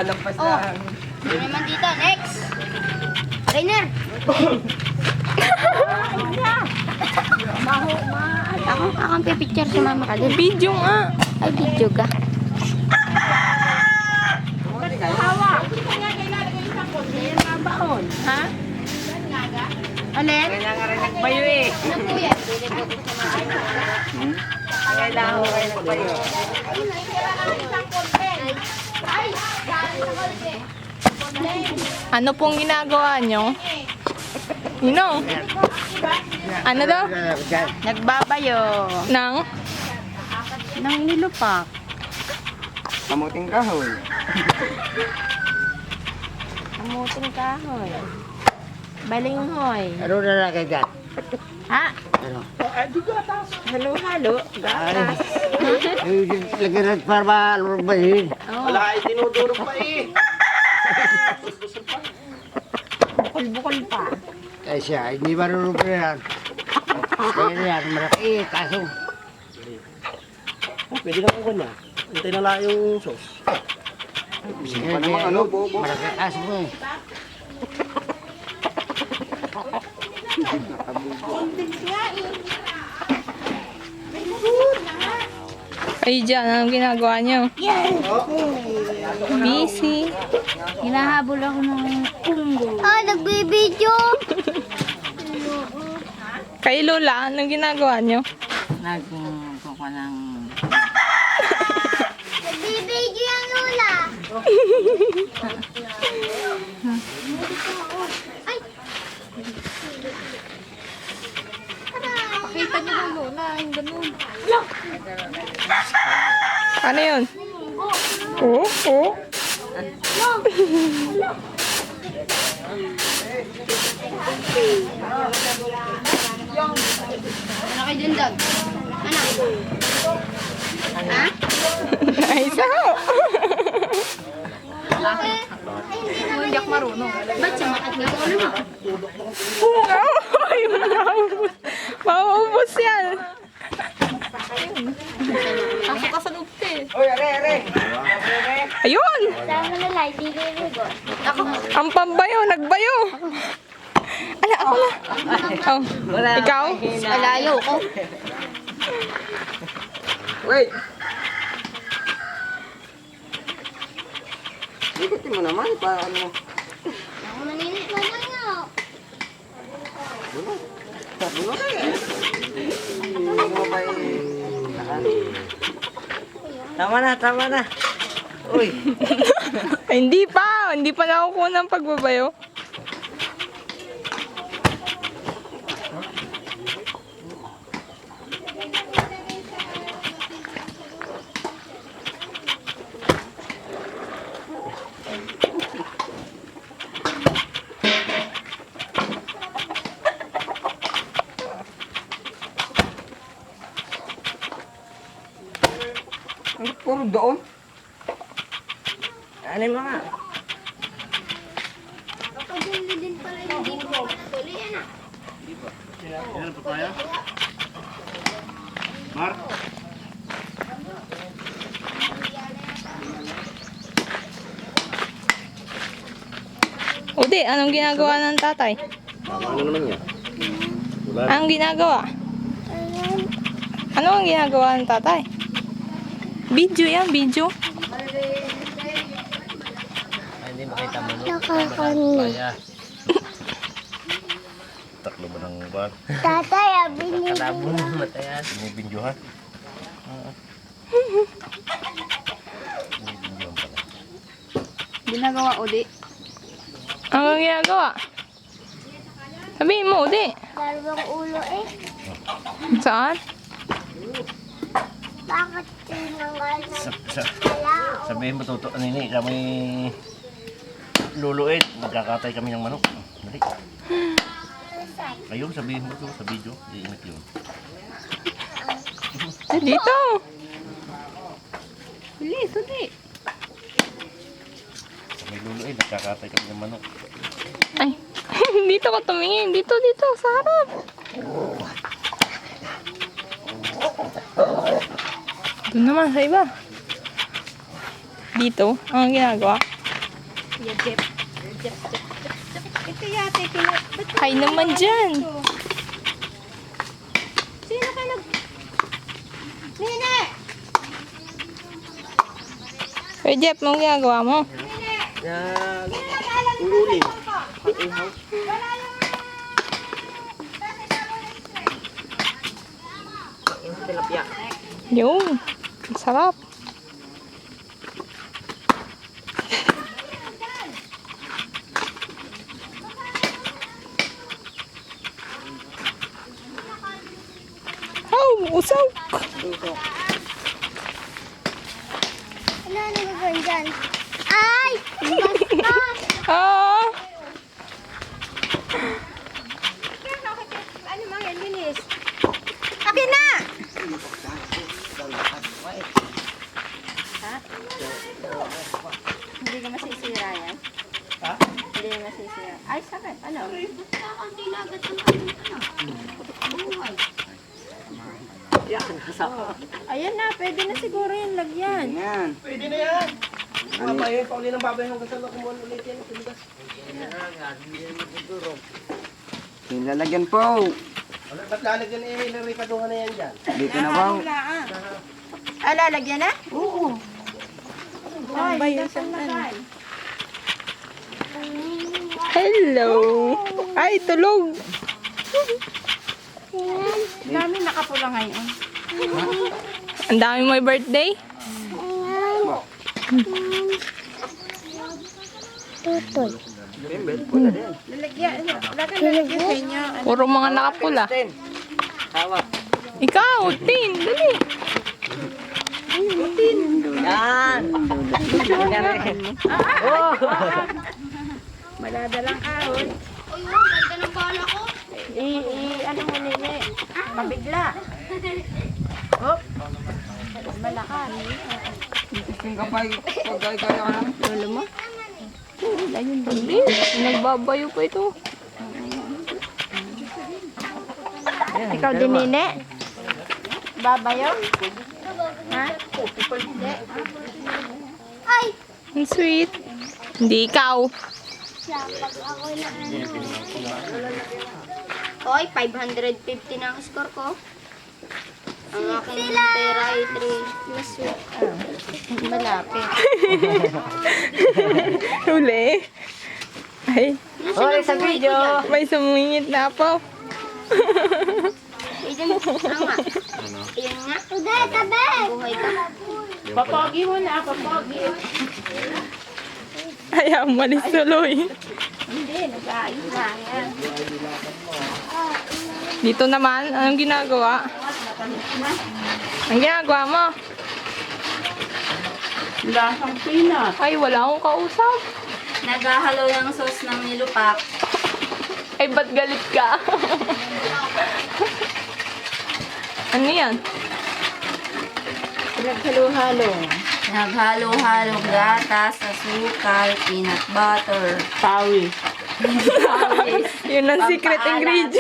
Lampas Oh. lang. Ano naman dito? Next! Trainer! Ako ang pipicture si mama ka din. Video nga. Ay, video ka. Ha? Alin? Kaya nga rin nagbayo eh. Ano po yan? Kailangan ko kayo nagbayo. Ano pong ginagawa nyo? Ninong? Ano daw? Nagbabayo. Nang? Nang nilupak. Kamuting kahoy. Kamuting kahoy. Balinghoy. Ano na lang kayo dyan? Ha? Ano? Halo-halo. Gatas. Lagyan natin para malubahin. Wala ay dinudurog pa eh. Bukol-bukol pa. Kaya siya, hindi marunong pa yan. Kaya yan, malaki kaso. Pwede na kung na. Hintay na lang yung sauce. Sige, ano, bobo. Malaki kaso mo eh. Ay, dyan. Anong ginagawa nyo? Busy. Hinahabol ako ng punggo. Ah, nagbibidyo! Kay Lola, anong ginagawa nyo? Nagkukuha ng... Nagbibidyo yan, Lola! Ay! Pakita nyo ng Lola. Yung ganun. Ano yun? Oo, oo. Ano kayo dun, Dog? Ano? Ha? Ay, sao. Hindi ako marunong. Ba't sumakat nga ulo mo? Ay, maubos. Maubos yan. Pasok ka sa loob eh. Uy, are. Ayun! Saan mo nalay? Di kayo ligo. Ako. Ang pambayo, nagbayo. Ala, ako na. Oh, ikaw? Alayo ko. Wait! Ikutin mo naman, paano? Ako naninit naman nga. Bulo na yan. Hindi mo ba Tama na. Uy! Hindi pa nakukuha ng pagbabayo. Puro doon. Ano yung mga? Kapag-din pala hindi ko tuloy yan ah. Yan pa tayo. Mark. Udi, anong ginagawa ng tatay? Ano naman yan? Wala. Anong ginagawa? Ano ang ginagawa ng tatay? Video yan, video. Hindi makita mo. Nakakanig. Taklo ba ng bar? Tatay, abinin Kalabon ng matayan. Binibindyuhan. Binibindyuhan pala. Ginagawa, Udi. Anong ginagawa? Sabihin mo, Udi. Dalawang ulo eh. Saan? Bakit tinanggal na kalao? Sabihin mo totoo nini, kami luluit, nagkakatay kami ng manok. Dali. Ayun, sabihin mo to sa video, iingat yun. Dito. Bilis, Udi. Kami luluit, nagkakatay kami ng manok. Ay, dito ka tumingin. Dito, sa harap. Doon naman sa iba. Dito, ang ginagawa. Ito yate, Hay naman dyan. Sino ka nag... Nene! Kuya Jeff, anong ginagawa mo? Uling. Tilapia. Yung. Sarap. Oh, usaw. Ano nagagawin dyan? Ay! Ah. Ano mga linis? Akin na! Ha? Hindi ka masisira yan? Ha? Hindi ka masisira. Ay, sakit. Ano? Ayan na, pwede na siguro yung lagyan. Yan. Pwede na yan. Babayin, pauli ng babayin hanggang sa lokumon ulit yan. Yung lalagyan po. Wala, ba't lalagyan eh, naripaduhan na yan dyan? Dito na po. Ah, lalagyan na? Oo. Ay, saan na? Hello. Ay, tulog. Dami nakapula ngayon. Ang dami mo birthday. Tutoy. Lalagyan sa inyo. Puro mga nakapula. Tawa. Ikaw, Tin, dali. Yan. Maladalang ahon. Ano mo nini? Pabigla. Hop. Malakas. Ising kapay. Pagkay kaya ka namin. Lolo mo? Ayun, dali. Nagbabayo pa ito. Ikaw din nini? Babayo? Ha? Ay! Ang sweet. Hindi ikaw. Hoy, 550 na ang score ko. Ang aking pera ay 3. Mas sweet. Malapit. Huli. Ay, Hoy, sa video. may sumingit na po. Iyan nga. Iyan nga. Uday, tabi! Buhay ka. Papogi mo na, papogi. Ay, malis tuloy. Hindi, nag-aayos na yan. Dito naman, anong ginagawa? Ang ginagawa mo? Lasang peanut. Ay, wala akong kausap. Naghahalo ng sauce ng nilupak. Ay, ba't galit ka? Ano yan? Naghalo-halo. Naghalo-halo gatas, asukal, peanut butter. Pawi. Yun ang secret Pampaalat. ingredient.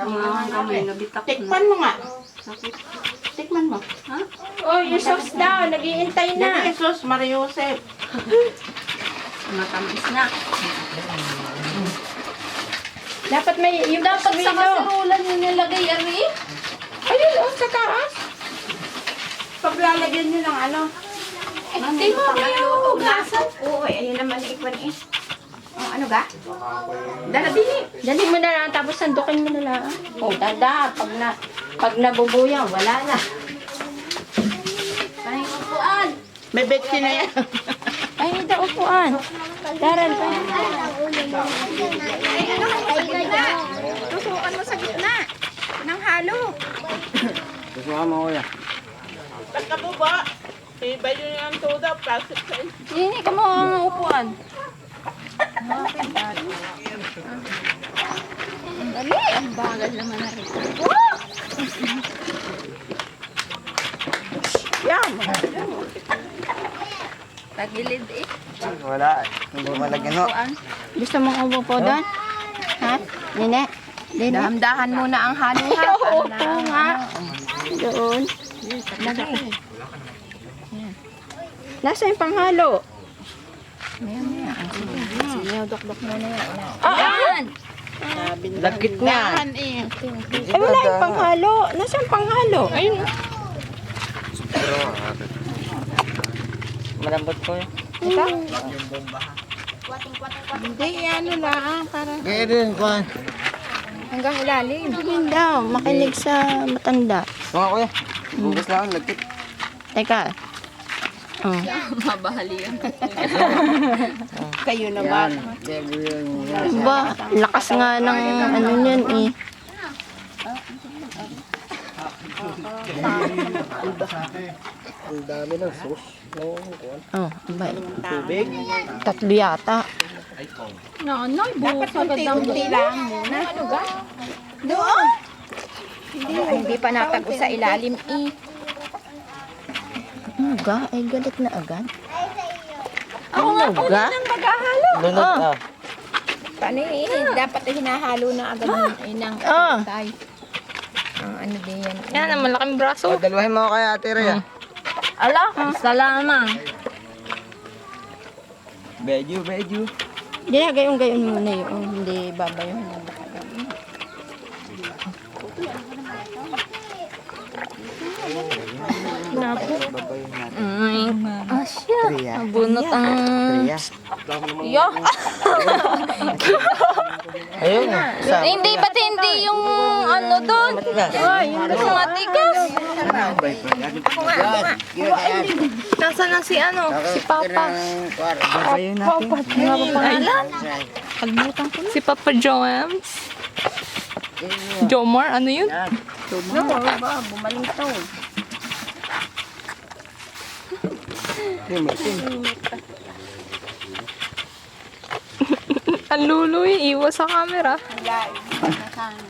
Ang kamay nabitak na. Tikpan mo nga. Tikman mo. Ha? Oh, yung sauce daw. Naghihintay na. Dali, sauce, Maria Josep. Matamis na. Dapat may, yung Dapat sa kasirulan yung nilagay, Ari. ayun, oh, sa taas. Paglalagyan nyo ng ano. Hindi mo, may lutugasan. Oo, ayun naman ikwan eh. Oh, ano ga? Dali mo na lang, tapos sandukin mo na lang. Oh, dada, pag nabubuyan, wala na. Pahay upuan. May betsi na yan. Ay, hindi upuan. Daran pa. Tusukan mo sa gitna ng halo. Gusto mo kuya. Pagkabuba, iba yun yung tuda, plastic sa Hindi ka mo ang upuan. Dali, ang bagal naman na rin. Yan. Tagilid eh. Wala. Hindi malagyan no. Gusto mong umupo doon? Ha? Nene? Nene? Dahan muna ang halo ha. Oo nga. Doon. Lagay. Yan. Nasa yung panghalo? Maya. Sige, dok-dok muna yan. Ayan! Lagkit na. Ay, wala yung panghalo. Nasa yung panghalo? Ayun. Malambot po. Ito? Hindi, ano lang. Para Kaya din, kuhan. hanggang ilalim. Hindi daw. Makinig sa matanda. Mga kuya, bukas lang, lagkit. Teka. Oh. Kayo naman. Ba, lakas nga ng ano niyan eh. Ang dami ng sus. Oh, ba. Tubig. 3 yata. Dapat unti-unti lang muna. Ano ga? Doon. Hindi pa natag sa ilalim eh. Ano ga? Ay galit na agad. Ako nga po ga? nang maghahalo. Lunod ah. Paano eh? Dapat hinahalo na agad ng tay. Ano din yan? Yan, ang malaking braso. Dalawahin mo kay Ate Rhea. Ala, salamat. Beju. Hindi na, gayon muna yun. Hindi babayon na baka gawin. Asya. Rhea. Bunot ang... Rhea. Yo. Ayun. Sa. Hindi, ba't hindi yung ano doon? Yung matigas. Nasaan na si ano? Si Papa. Babayin natin. Ano ba pangalan? Kalimutan ko na. Si Papa Joams. Jomar, ano yun? Bumaling to. Ang luloy, iwas sa camera.